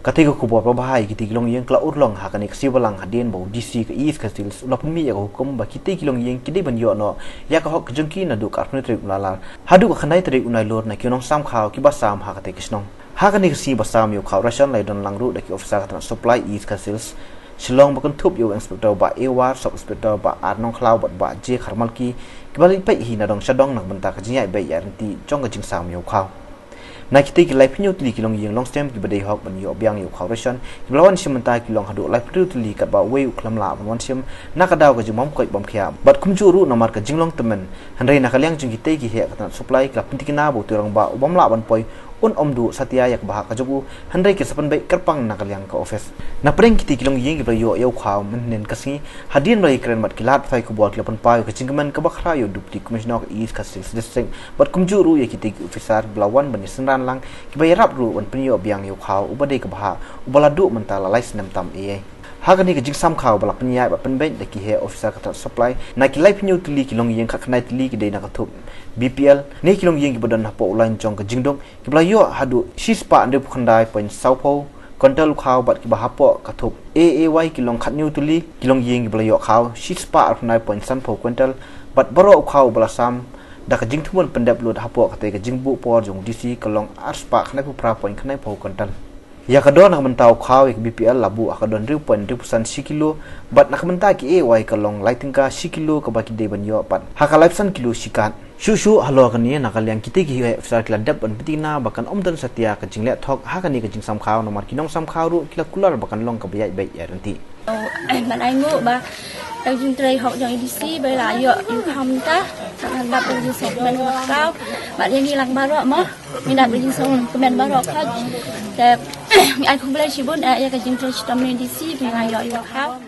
Ketika kubur berbahaya kita kilong yang kelau urlang hakan ek siwalang hadian bau DC ke East Castle lapun mi ya hukum ba kita kilong yang kita banyo no ya ka hok jengki na du karpne trik ulalar hadu ka khandai trik unai lor na kinong sam khaw ki ba sam ha ka te kisnong hakan ek si ba sam yo khaw ration lai don langru da ki officer ka supply East Castle Shillong bakun thup yo inspector ba Ewar sub inspector ba Arnong Klau ba J Kharmalki ki balik pai hi na dong shadong nak benta ka jinyai bai yaranti chong ka jing sam yo khaw Nak kita ki life new tuli kilong yang long stem ki badai hok ban yo biang yo khawration ki blawan sim ta ki long hadu life new tuli kat ba wei uklam la ban wan sim nak daw ka jumam koi bam khia bat kum juru namar ka jinglong temen handai nak liang jing kita ki he ka supply ka pintikina bo turang ba ubam la ban poi un omdu satya yak bah ka jubu handai ki sapan bai kerpang nak liang ka office na preng kita kilong yang ki yo yo khaw men nen kasi hadin bai kren mat kilat fai ku bol klapan pa ka jingman ka bakhra yo dupti commissioner east ka district bat kum juru ye kita officer blawan ban senran lang kibai rap ru wan penyo biang yo khaw ubade ka bha ubaladu mentala lais nam tam e hagani ka jingsam khaw bala penya ba penbe de ki he officer ka supply na ki life new tuli kilong yang ka khnai tuli ki de na ka thup BPL ne kilong yang ki bodan hapo ulan jong ka jingdong ki bla yo hadu shispa ande pukhandai point saupo kontel khaw bat ki ba hapo ka thup AAY kilong khat new tuli kilong yang ki bla yo khaw shispa arnai point sanpo kontel bat baro khaw bala sam da ka jing thumun pendap lu hapo ka te ka jingbu por jong DC kalong arspa khnai pu pra point khnai po kontal ya ka don nak mentau khaw ek BPL labu ka don 2.2% sikilo bat nak menta ki AY kalong lighting ka sikilo ka baki de ban yo pat ha ka life san kilo sikat shu halo kan ni nak liang kita ki officer kila dap ban pitina bakan omdan satya ka jingle thok ha ka ni ka jing sam khaw nomar kinong sam khaw ru kila kular bakan long ka bayai bai ya ranti bạn anh ngộ ba đang dùng tray học trong EDC bây là dựa yêu không ta thằng đạp được dùng sọt bên cao bạn em đi làm ba rõ mất mình đạp được dùng sọt bên ba rõ khác để anh không lấy chỉ bốn ai cái dùng tray trong EDC vì ngày rồi yêu khao